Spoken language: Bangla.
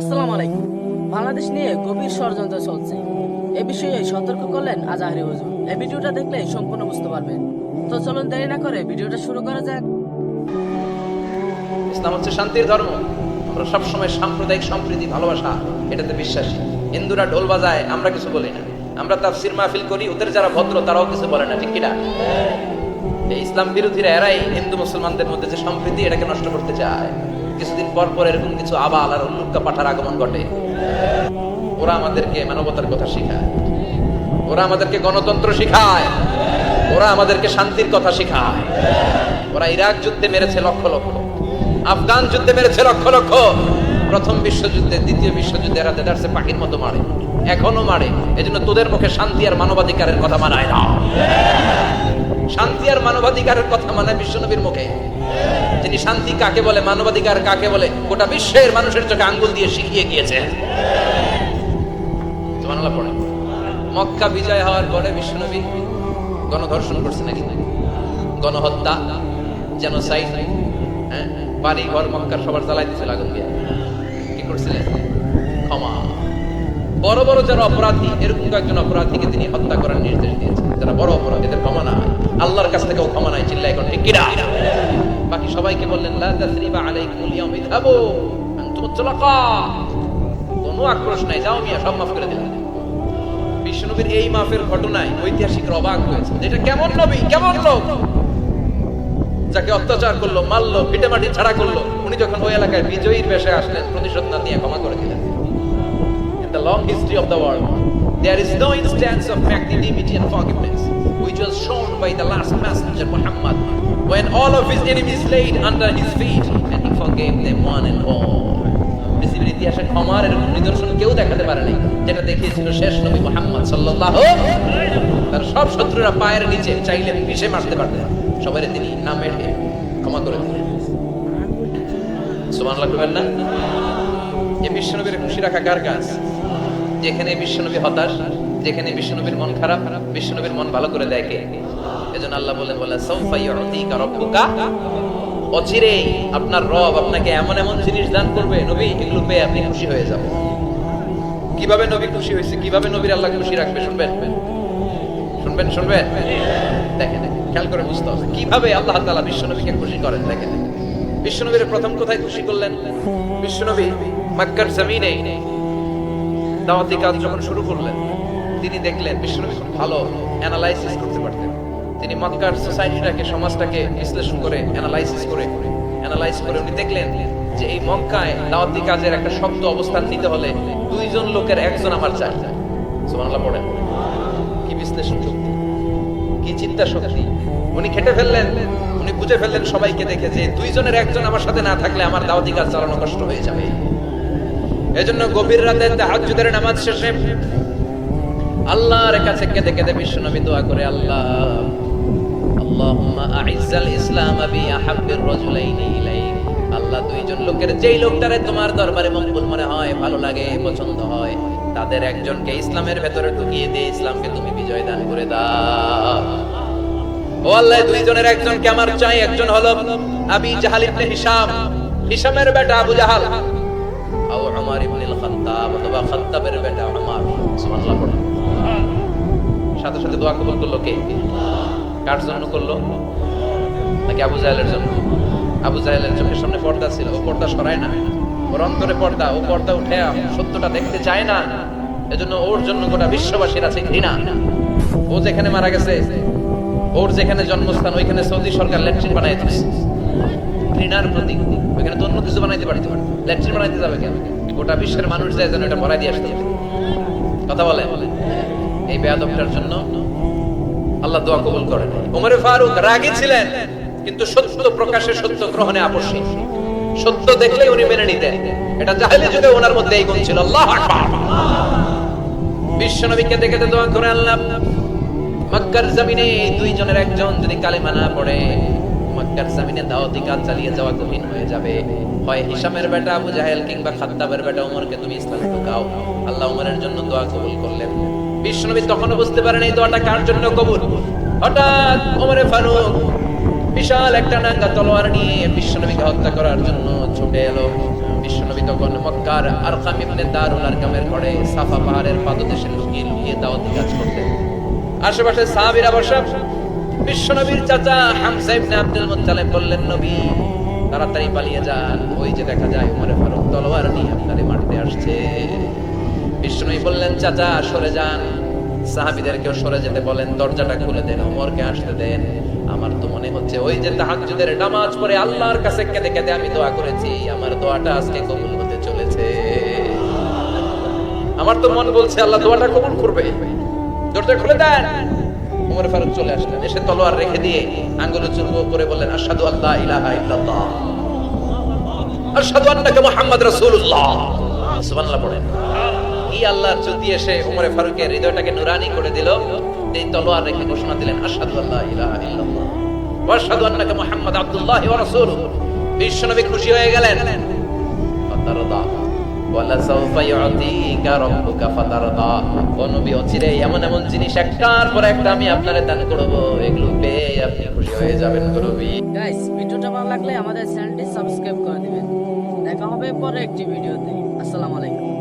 আসসালামু আলাইকুম। বাংলাদেশ নিয়ে গভীর ষড়যন্ত্র চলছে, এ বিষয়ে সতর্ক করলেন আজহারি হুজুর। এই ভিডিওটা দেখলে সম্পূর্ণ বুঝতে পারবেন। তো চলুন দেরি না করে ভিডিওটা শুরু করা যাক। ইসলাম হচ্ছে শান্তির ধর্ম। আমরা সবসময় সাম্প্রদায়িক সম্প্রীতি, ভালোবাসা এটাতে বিশ্বাসী। হিন্দুরা ঢোল বাজায়, আমরা কিছু বলি না। আমরা তাফসীর মাহফিল করি, ওদের যারা ভদ্র তারাও কিছু বলে না, ঠিক কিনা? এই ইসলাম বিরোধীরা এরাই হিন্দু মুসলমানদের মধ্যে যে সম্প্রীতি এটাকে নষ্ট করতে চায়। কিছুদিন পর পর এরকম কিছু আবাল আর উল্লুক্কা পাঠার আগমন ঘটে। ওরা আমাদেরকে মানবতার কথা শেখায়, ওরা আমাদেরকে গণতন্ত্র শেখায়, ওরা আমাদেরকে শান্তির কথা শেখায়। ওরা ইরাক যুদ্ধে মেরেছে লক্ষ লক্ষ, আফগান যুদ্ধে মেরেছে লক্ষ লক্ষ, প্রথম বিশ্বযুদ্ধে, দ্বিতীয় বিশ্বযুদ্ধে এরা দেদারসে পাখির মতো মারে, এখনো মারে। এজন্য তোদের মুখে শান্তি আর মানবাধিকারের কথা মানায় না। শান্তি আর মানবাধিকারের কথা মানায় বিশ্বনবীর মুখে, যিনি শান্তি কাকে বলে, মানবাধিকার কাকে বলে, গোটা বিশ্বের মানুষের চোখে আঙ্গুল দিয়ে শিখিয়ে গিয়েছে। সুবহানাল্লাহ পড়ে। মক্কা বিজয় হওয়ার পরে বিশ্বনবী গণধর্ষণ করছে নাকি, গণহত্যা, জেনোসাইড, বাড়ি ঘর মক্কার সবার জ্বালাই দিয়েছিল আগুন দিয়ে। কি করছিলেন? ক্ষমা। বড় বড় যারা অপরাধী, এরকম কয়েকজন অপরাধীকে তিনি হত্যা করার নির্দেশ দিয়েছেন। যারা বড় অপরাধী, এদের ক্ষমা নাই, আল্লাহর কাছ থেকেও ক্ষমা নাই। চিল্লায় এখন ঠিক কিনা? বাকি সবাইকে বললেন লা তাসরিবা আলাইকুমুল ইয়াউম ইযহাবু আনতুম তুলাকা, কোনো আক্রোশ নাই, যাও মিয়া, সব মাফ করে দিলেন। বিশ্বনবীর এই মাফের ঘটনায় ঐতিহাসিকরা অবাক হয়েছে। এটা কেমন নবী, কেমন লোক, যাকে অত্যাচার করলো, মারলো, ভিটেমাটি ছাড়া করলো, উনি যখন ওই এলাকায় বিজয়ীর বেশে আসলেন, প্রতিশোধ না নিয়ে ক্ষমা করে দিলেন। In the long history of the world, there is no instance of magnanimity and forgiveness which was shown by the last messenger Muhammad, when all of his enemies laid under his feet and he forgave them one and all. পৃথিবীর ইতিহাসে ক্ষমার এরকম নিদর্শন কেউ দেখাতে পারে নাই, যেটা দেখিয়েছিল শেষ নবী মুহাম্মদ সাল্লাল্লাহু আলাইহি ওয়াসাল্লাম। তার সব শত্রুরা পায়ের নিচে চাইলে পিষে মারতে পারতেন, সবাই তিনি না মেরে ক্ষমা করে দিলেন। সুবহানাল্লাহ বলবেন না? এই বিশ্বনবীর খুশি রাখা কার কাজ? যেখানে বিশ্বনবী হতাশ, যেখানে বিশ্বনবীর মন খারাপ, বিশ্বনবীর মন ভালো করে দেয় কে? এজন্য আল্লাহ বলেন, বলে সাউফা ইউতিকা রাব্বুকা, অচিরেই আপনার রব আপনাকে এমন এমন জিনিস দান করবে নবী, এগুলো পেয়ে আপনি খুশি হয়ে যাবেন। কিভাবে নবী খুশি হয়েছে, কিভাবে নবীর আল্লাহ খুশি রাখবে, শুনবেন শুনবেন শুনবেন? দেখেন, খেয়াল করে বুঝতে হবে কিভাবে আল্লাহ তাআলা বিশ্বনবীকে খুশি করেন। দেখেন, বিশ্বনবীর প্রথম কোথায় খুশি করলেন? বিশ্বনবী মক্কার জমিনে দাওয়াতি কাজ যখন শুরু করলেন, তিনি দেখলেন বিশ্বনবী খুব ভালো অ্যানালাইসিস করতে পারতেন। তিনি মক্কার সোসাইটিটাকে, সমাজটাকে বিশ্লেষণ করে অ্যানালাইজ করে উনি দেখলেন যে এই মক্কায় দাওয়াতি কাজের একটা শক্ত অবস্থান নিতে হলে দুইজন লোকের একজন আমার চাই। সুবহানাল্লাহ পড়েন। কি বিশ্লেষণ শক্তি, কি চিন্তা শক্তি! উনি খেটে ফেললেন, উনি বুঝে ফেললেন সবাইকে দেখে যে দুইজনের একজন আমার সাথে না থাকলে আমার দাওয়াতি কাজ চালানো কষ্ট হয়ে যাবে। এজন্য গভীর রাতে তাহাজ্জুদের নামাজ শেষে আল্লাহর কাছে কেঁদে কেঁদে বিশ্বনবী দোয়া করে, আল্লাহ আল্লাহুম্মা আইজ্জাল ইসলাম বি আহাব্বির রাজুলাইনি ইলাইক। আল্লাহ, দুইজন লোকের, যেই লোকটারে তোমার দরবারে মকবুল মনে হয়, ভালো লাগে, পছন্দ হয়, তাদের একজনকে ইসলামের ভেতরে ঢুকিয়ে দিয়ে ইসলামকে তুমি বিজয় দান করে দাও। ও আল্লাহ, দুইজনের একজনকে আমার চাই। একজন হলো আবি জাহাল ইবনে হিশাম, হিশামের বেটা আবু জাহাল, আর উমর ইবনে খাত্তাব অথবা খাত্তাবের বেটা উমর। সুবহানাল্লাহ পড়ো। সাথে সাথে দোয়া কবুল করলো কে? কার জন্য করলো? নাকি আবু জাহেলের জন্য? আবু জাহেলের চোখের সামনে পর্দা ছিল, ও পর্দা সরায় না, ওর অন্তরে পর্দা, ও পর্দা উঠে সত্যটা দেখতে চায় না। এজন্য ওর জন্য গোটা বিশ্ববাসীর আছে ঘৃণা। ও যেখানে মারা গেছে, ওর যেখানে জন্মস্থান, ওইখানে সৌদি সরকার ল্যাট্রিন বানাই দিচ্ছে। ঘৃণার প্রতীক। ওইখানে তো অন্য কিছু বানাইতে পারতে পারে, ল্যাট্রিন বানাইতে যাবে কেন? গোটা বিশ্বের মানুষ যায় যেন এটা ভরাই দিয়ে আসতে হবে। কথা বলে এই বেয়াদবটার জন্য আল্লাহ দোয়া কবুল করেন। ওমর ফারুক রাগী ছিলেন, কিন্তু সত্য প্রকাশে, সত্য গ্রহণে আপসী। সত্য দেখলেই উনি মেনে নিতেন। এটা জাহেলি যুগে ওনার মধ্যে এই গুণ ছিল। আল্লাহু আকবার। বিশ্বনবী কেঁদে কেঁদে দোয়া করে, আল্লাহ, মক্কার জমিনে দুইজনের একজন যদি কালেমা না পড়ে, মক্কার জমিনে দাওয়াতি কাজ চালিয়ে যাওয়া কঠিন হয়ে যাবে। হয় হিশামের বেটা আবু জাহেল কিংবা খাত্তাবের বেটা ওমরকে তুমি ইসলামে ঢুকাও। আল্লাহ ওমরের জন্য দোয়া কবুল করলেন। বিশ্বনবী তখনও বুঝতে পারেন এই দোয়াটা কার জন্য কবুল। হঠাৎ ওমরে ফারুক বিশাল একটা নাঙ্গা তলোয়ার নিয়ে বিশ্বনবীকে হত্যা করার জন্য ছুটে এলো। বিশ্বনবী তখন মক্কার আরকাম ইবনে দারুল আরকামের ঘরে সাফা পাহাড়ের পাদদেশে লুকিয়ে লুকিয়ে দাওয়াতি কাজ করতেন। আশেপাশে সাহাবীরা বসা। বিশ্বনবীর চাচা হামজা ইবনে আব্দুল মুত্তালিব বললেন, নবী তাড়াতাড়ি পালিয়ে যান, ওই যে দেখা যায় ওমর ফারুক তলোয়ার নিয়ে আপনারে মারতে আসছে। বিশ্বনবী বললেন, চাচা সরে যান, সাহাবীদেরকেও সরে যেতে বলেন, দরজাটা খুলে দেন, ওমরকে আসতে দেন। আমার তো মনে হচ্ছে ওই যে তাহাজ্জুদের নামাজ পড়ে আল্লাহর কাছে কেঁদে কেঁদে আমি দোয়া করেছি, আমার দোয়াটা আজকে কবুল হতে চলেছে। আমার তো মন বলছে আল্লাহ দোয়াটা কবুল করবে, দরজা খুলে দেন। ওমর ফারুক চলে আসলেন, এসে তলোয়ার রেখে দিয়ে আঙ্গুল উঁচু করে বললেন, আশহাদু আল্লা ইলাহা ইল্লাল্লাহ, আশহাদু আন্নাকা মুহাম্মাদ রাসূলুল্লাহ। সুবহানাল্লাহ পড়েন। এই আল্লাহর জ্যোতি এসে ওমর ফারুকের হৃদয়টাকে নুরানি করে দিল। এই তলোয়ার রেখে ঘোষণা দিলেন, আশহাদু আল্লা ইলাহা ইল্লাল্লাহ ওয়া আশহাদু আন্নাকা মুহাম্মাদ আবদুল্লাহ ওয়া রাসূলুহু। বিশ্বনবী খুশি হয়ে গেলেন। ফাতারদা ওয়ালা সাউফা ইউতিকা রাব্বুকা ফাতারদা। ও নবী, অচিরেই এমন এমন জিনিস একটার পর একটা আমি আপনারে দান করব, এগুলো পেয়ে আপনি খুশি হয়ে যাবেন গো নবী। গাইস, ভিডিওটা ভালো লাগলে আমাদের চ্যানেলটি সাবস্ক্রাইব করে দিবেন। দেখা হবে পরে একটি ভিডিওতে। আসসালামু আলাইকুম।